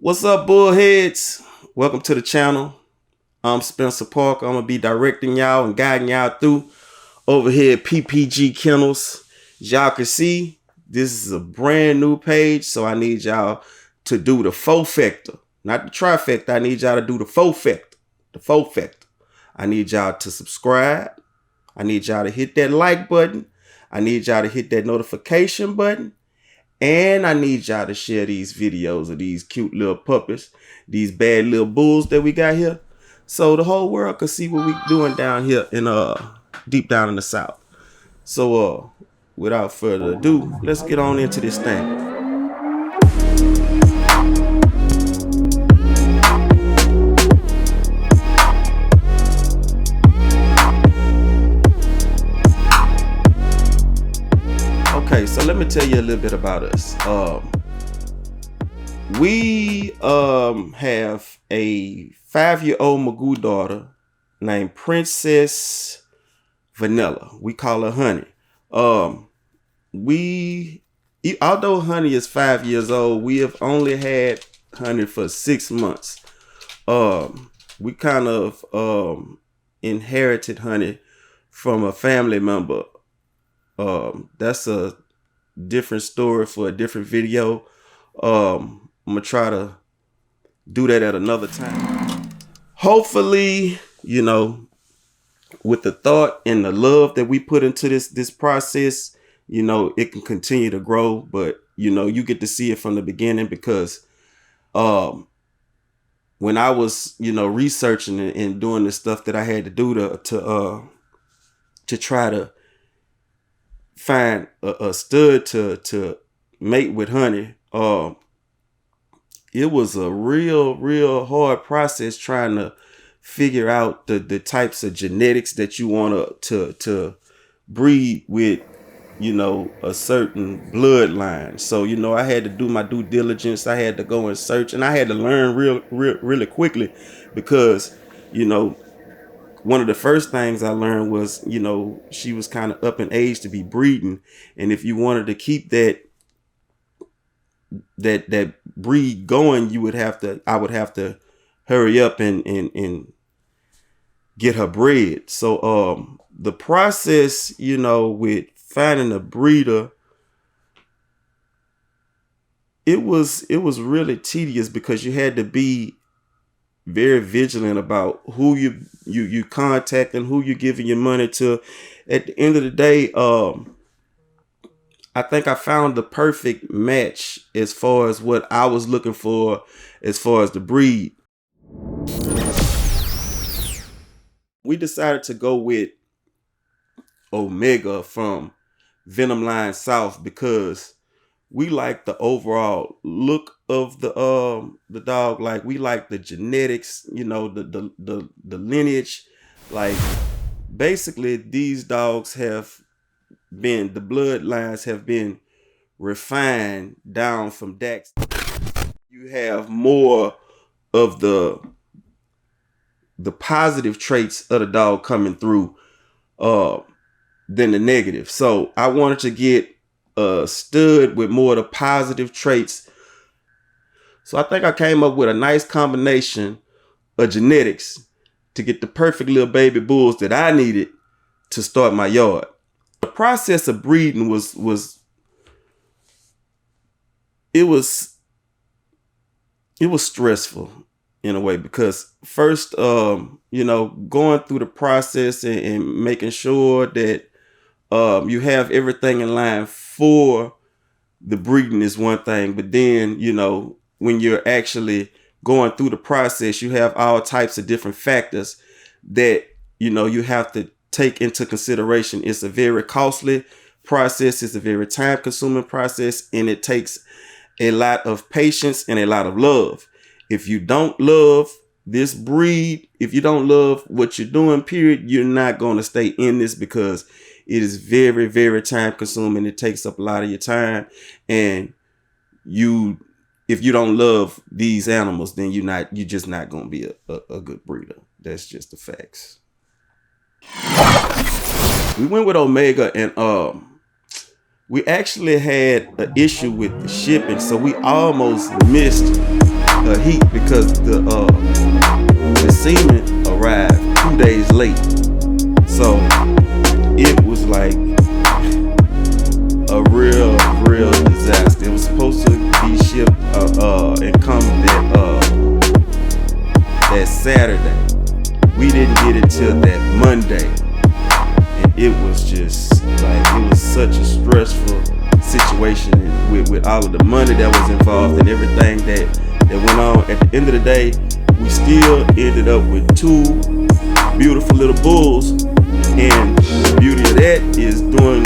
What's up, bullheads? Welcome to the channel. I'm Spencer Parker. I'm gonna be directing y'all and guiding y'all through over here at PPG Kennels. As y'all can see, this is a brand new page, so I need y'all to do the faux-factor, not the trifecta. I need y'all to do the faux-factor. The faux-factor. I need y'all to subscribe. I need y'all to hit that like button. I need y'all to hit that notification button. And I need y'all to share these videos of these cute little puppies, these bad little bulls that we got here, so the whole world can see what we doing down here in deep down in the South. So without further ado, let's get on into this thing. Okay, so let me tell you a little bit about us. We have a 5-year-old Magoo daughter named Princess Vanilla. We call her Honey. Although Honey is 5 years old, we have only had Honey for 6 months. We kind of inherited Honey from a family member. That's a different story for a different video. I'm gonna try to do that at another time. Hopefully, you know, with the thought and the love that we put into this process, you know, it can continue to grow. But you know, you get to see it from the beginning, because when I was, you know, researching and doing the stuff that I had to do to try to find a stud to mate with Honey, it was a real hard process trying to figure out the types of genetics that you want to breed with, you know, a certain bloodline. So, you know, I had to do my due diligence. I had to go and search, and I had to learn really quickly, because, you know, one of the first things I learned was, you know, she was kind of up in age to be breeding. And if you wanted to keep that breed going, I would have to hurry up and get her bred. So the process, you know, with finding a breeder, it was really tedious, because you had to be very vigilant about who you contacting, who you giving your money to. At the end of the day, I think I found the perfect match as far as what I was looking for, as far as the breed. We decided to go with Omega from Venomlinesouth, because we like the overall look of the dog. Like, we like the genetics, you know, the lineage. Like, basically these dogs the bloodlines have been refined down from Dax. You have more of the positive traits of the dog coming through than the negative. So I wanted to get a stud with more of the positive traits. So I think I came up with a nice combination of genetics to get the perfect little baby bulls that I needed to start my yard. The process of breeding was stressful in a way, because first, you know, going through the process and making sure that you have everything in line for the breeding is one thing. But then, you know, when you're actually going through the process, you have all types of different factors that, you know, you have to take into consideration. It's a very costly process. It's a very time consuming process, and it takes a lot of patience and a lot of love. If you don't love this breed, if you don't love what you're doing, period, you're not going to stay in this, because it is very time consuming. It takes up a lot of your time, and if you don't love these animals, then you're just not going to be a good breeder. That's just the facts. We went with Omega, and we actually had an issue with the shipping, so we almost missed heat because the semen arrived 2 days late. So it was like a real disaster. It was supposed to be shipped and come that Saturday. We didn't get it till that Monday, and it was just like, it was such a stressful situation with all of the money that was involved and everything that went on. At the end of the day, we still ended up with 2 beautiful little bulls, and the beauty of that is doing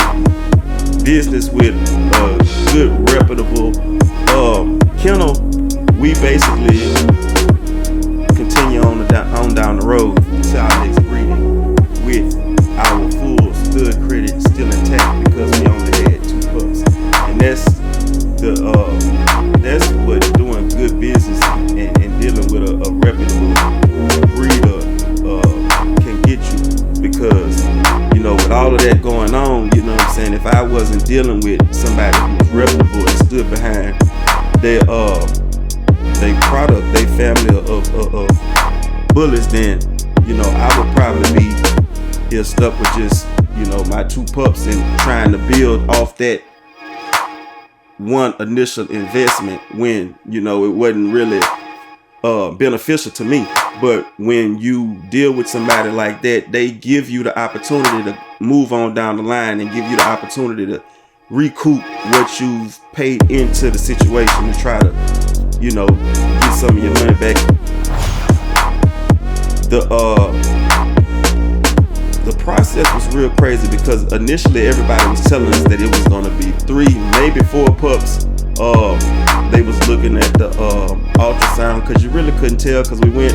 business with a good reputable kennel. We basically continue on down the road to our next breeding with our full stud credit still intact, because we only had 2 pups. And that's what doing good business and dealing with a reputable breeder can get you. Because, you know, with all of that going on, you know what I'm saying, if I wasn't dealing with somebody who was reputable and stood behind their product, their family of bullets, then, you know, I would probably be here stuck with just, you know, my 2 pups and trying to build off that one initial investment when, you know, it wasn't really beneficial to me. But when you deal with somebody like that, they give you the opportunity to move on down the line and give you the opportunity to recoup what you've paid into the situation and try to, you know, get some of your money back. The process was real crazy because initially everybody was telling us that it was going to be 3, maybe 4 pups. They was looking at the ultrasound, because you really couldn't tell, because we went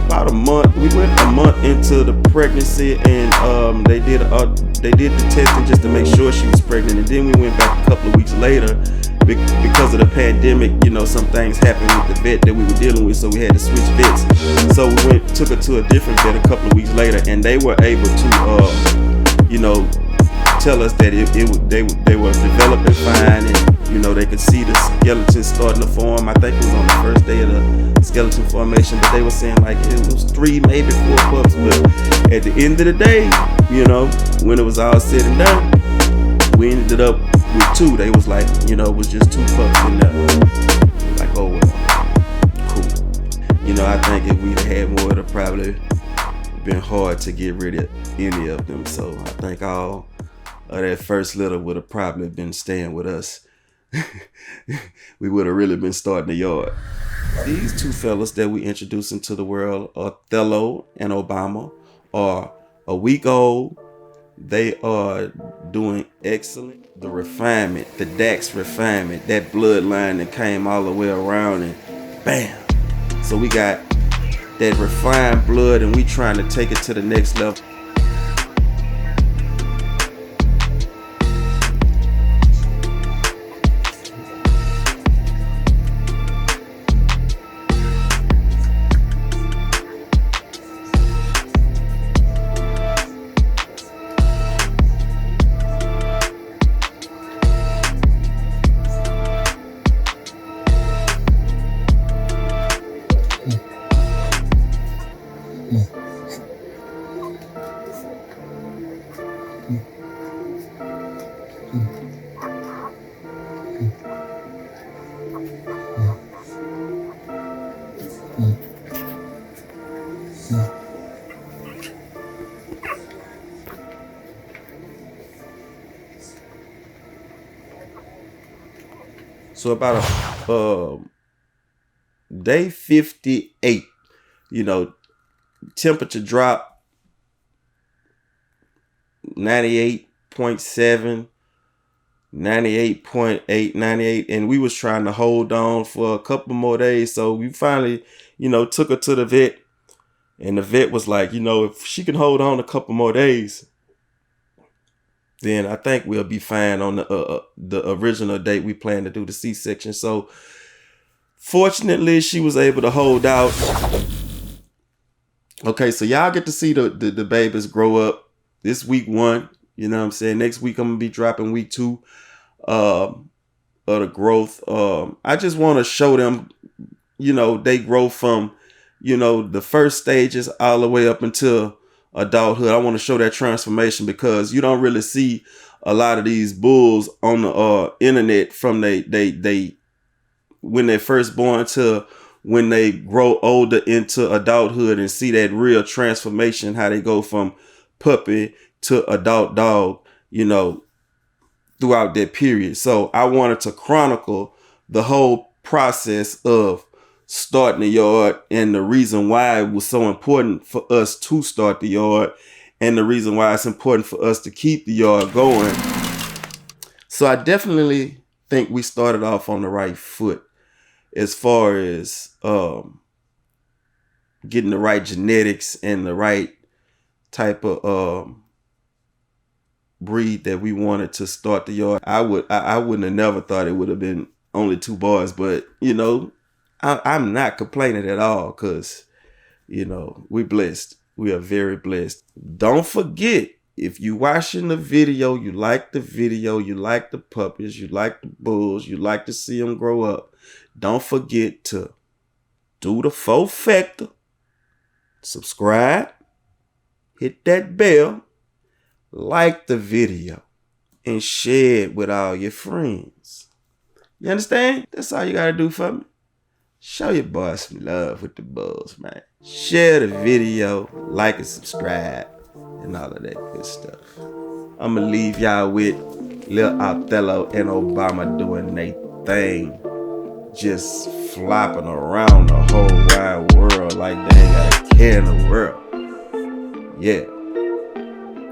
about a month. We went a month into the pregnancy, and they did the testing just to make sure she was pregnant, and then we went back a couple of weeks later. Because of the pandemic, you know, some things happened with the vet that we were dealing with, so we had to switch vets. So we took her to a different vet a couple of weeks later, and they were able to, you know, tell us that they were developing fine, and, you know, they could see the skeleton starting to form. I think it was on the first day of the skeleton formation, but they were saying like it was 3, maybe 4 pups. But at the end of the day, you know, when it was all said and done, we ended up with 2. They was like, you know, it was just 2 pups in there. Like, oh well, cool. You know, I think if we'd had more, it'd have probably been hard to get rid of any of them. So I think all of that first litter would have probably been staying with us. We would have really been starting the yard. These 2 fellas that we introduced into the world, Othello and Obama, are a week old. They are doing excellent. The refinement, the Dax refinement, that bloodline that came all the way around, and bam. So we got that refined blood, and we trying to take it to the next level. So about day 58, you know, temperature drop 98.7, 98.8, 98, and we was trying to hold on for a couple more days. So we finally, you know, took her to the vet, and the vet was like, you know, if she can hold on a couple more days, then I think we'll be fine on the original date we planned to do the C-section. So fortunately, she was able to hold out. Okay, so y'all get to see the babies grow up. This week 1, you know what I'm saying? Next week I'm gonna be dropping week 2. of the growth. I just want to show them, they grow from, the first stages all the way up until adulthood. I want to show that transformation because you don't really see a lot of these bulls on the internet from they when they're first born to when they grow older into adulthood and see that real transformation, how they go from puppy to adult dog, throughout that period. So I wanted to chronicle the whole process of starting the yard and the reason why it was so important for us to start the yard and the reason why it's important for us to keep the yard going. So I definitely think we started off on the right foot as far as getting the right genetics and the right type of breed that we wanted to start the yard. I wouldn't have never thought it would have been only 2 boys, but I'm not complaining at all because we're blessed. We are very blessed. Don't forget, if you watching the video, you like the video, you like the puppies, you like the bulls, you like to see them grow up, don't forget to do the 4 factor, subscribe, hit that bell, like the video, and share it with all your friends. You understand? That's all you gotta do for me. Show your boy some love with the bulls, man. Share the video, like and subscribe, and all of that good stuff. I'm gonna leave y'all with Lil Othello and Obama doing their thing, just flopping around the whole wide world like they ain't got a care in the world. Yeah,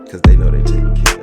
because they know they taking care.